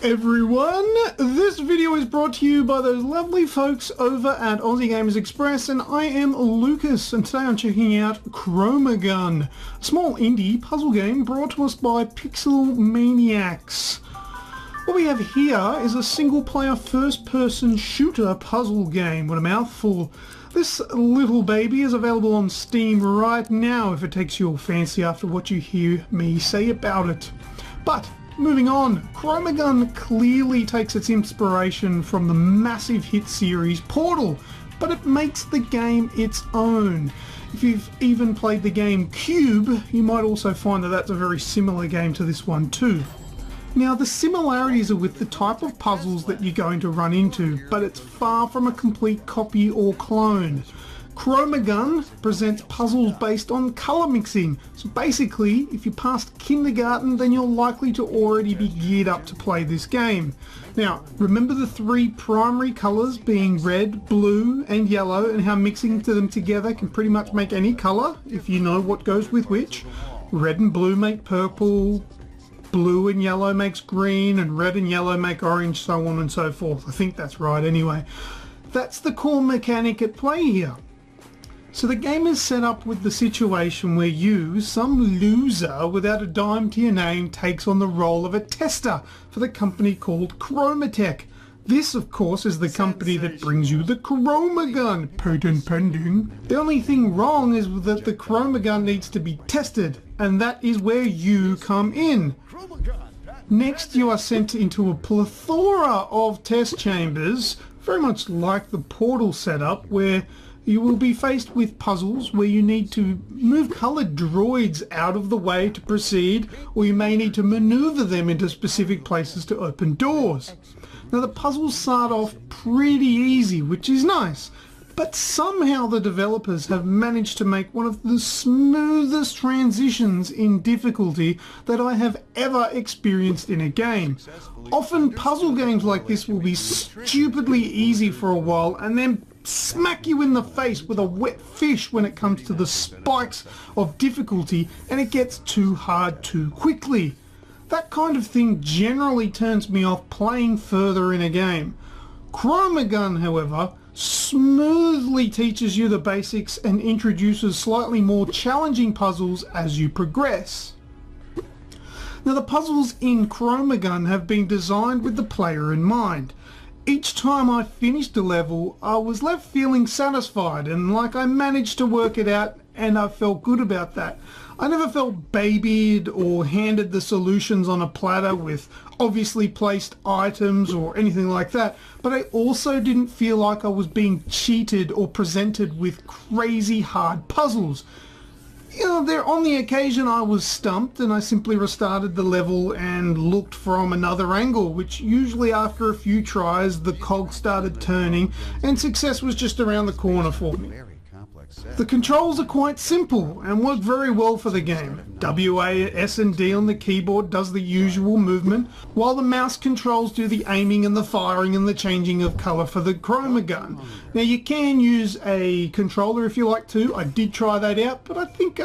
everyone, this video is brought to you by those lovely folks over at Aussie Gamers Express, and I am Lucas, and today I'm checking out Chromagun, a small indie puzzle game brought to us by Pixel Maniacs. What we have here is a single-player first-person shooter puzzle game. What a mouthful. This little baby is available on Steam right now if it takes your fancy after what you hear me say about it. But moving on, Chromagun clearly takes its inspiration from the massive hit series Portal, but it makes the game its own. If you've even played the game Cube, you might also find that that's a very similar game to this one too. Now, the similarities are with the type of puzzles that you're going to run into, but it's far from a complete copy or clone. Chromagun presents puzzles based on colour mixing, so basically if you passed kindergarten then you're likely to already be geared up to play this game. Now, remember the three primary colours being red, blue and yellow, and how mixing them together can pretty much make any colour if you know what goes with which. Red and blue make purple, blue and yellow makes green, and red and yellow make orange, so on and so forth. I think that's right anyway. That's the core mechanic at play here. So the game is set up with the situation where you, some loser without a dime to your name, takes on the role of a tester for the company called Chromatech. This, of course, is the company that brings you the Chromagun, patent pending. The only thing wrong is that the Chromagun needs to be tested, and that is where you come in. Next, you are sent into a plethora of test chambers, very much like the Portal setup, where you will be faced with puzzles where you need to move coloured droids out of the way to proceed, or you may need to maneuver them into specific places to open doors. Now, the puzzles start off pretty easy, which is nice, but somehow the developers have managed to make one of the smoothest transitions in difficulty that I have ever experienced in a game. Often puzzle games like this will be stupidly easy for a while and then smack you in the face with a wet fish when it comes to the spikes of difficulty, and it gets too hard too quickly. That kind of thing generally turns me off playing further in a game. Chromagun, however, smoothly teaches you the basics and introduces slightly more challenging puzzles as you progress. Now, the puzzles in Chromagun have been designed with the player in mind. Each time I finished a level, I was left feeling satisfied and like I managed to work it out, and I felt good about that. I never felt babied or handed the solutions on a platter with obviously placed items or anything like that, but I also didn't feel like I was being cheated or presented with crazy hard puzzles. You know, there on the occasion I was stumped and I simply restarted the level and looked from another angle, which usually after a few tries the cog started turning and success was just around the corner for me. The controls are quite simple and work very well for the game. WA, S and D on the keyboard does the usual movement, while the mouse controls do the aiming and the firing and the changing of colour for the Chromagun. Now, you can use a controller if you like to. I did try that out, but I think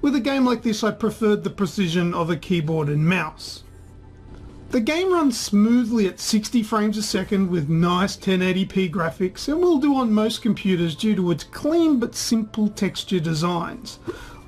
with a game like this I preferred the precision of a keyboard and mouse. The game runs smoothly at 60 frames a second with nice 1080p graphics, and will do on most computers due to its clean but simple texture designs.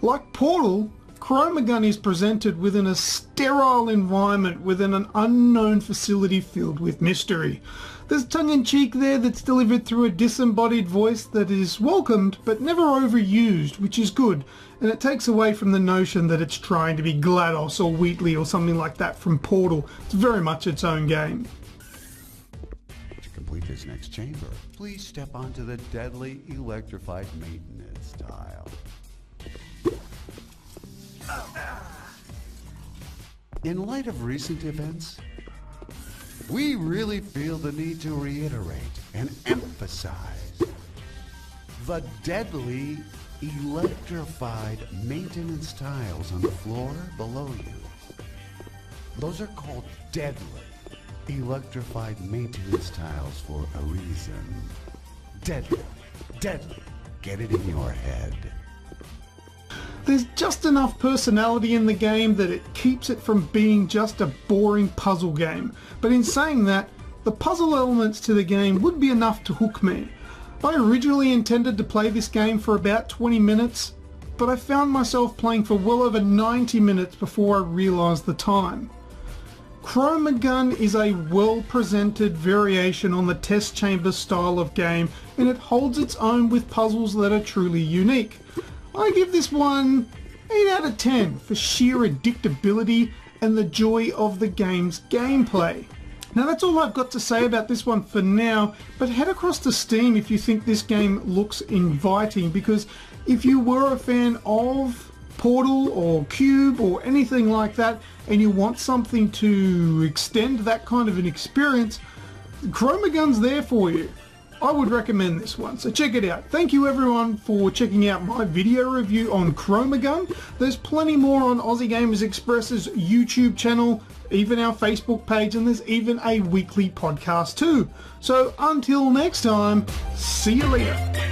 Like Portal, Chromagun is presented within a sterile environment within an unknown facility filled with mystery. There's tongue-in-cheek there that's delivered through a disembodied voice that is welcomed but never overused, which is good, and it takes away from the notion that it's trying to be GLaDOS or Wheatley or something like that from Portal. It's very much its own game. To complete this next chamber, please step onto the deadly electrified maintenance tile. In light of recent events, we really feel the need to reiterate and emphasize the deadly electrified maintenance tiles on the floor below you. Those are called deadly electrified maintenance tiles for a reason. Deadly, deadly. Get it in your head. There's just enough personality in the game that it keeps it from being just a boring puzzle game. But in saying that, the puzzle elements to the game would be enough to hook me. I originally intended to play this game for about 20 minutes, but I found myself playing for well over 90 minutes before I realised the time. Chromagun is a well-presented variation on the test chamber style of game, and it holds its own with puzzles that are truly unique. I give this one 8 out of 10 for sheer addictability and the joy of the game's gameplay. Now that's all I've got to say about this one for now, but head across to Steam if you think this game looks inviting, because if you were a fan of Portal or Cube or anything like that and you want something to extend that kind of an experience, Chromagun's there for you. I would recommend this one, so check it out. Thank you everyone for checking out my video review on Chromagun. There's plenty more on Aussie Gamers Express's YouTube channel, even our Facebook page, and there's even a weekly podcast too. So until next time, see you later.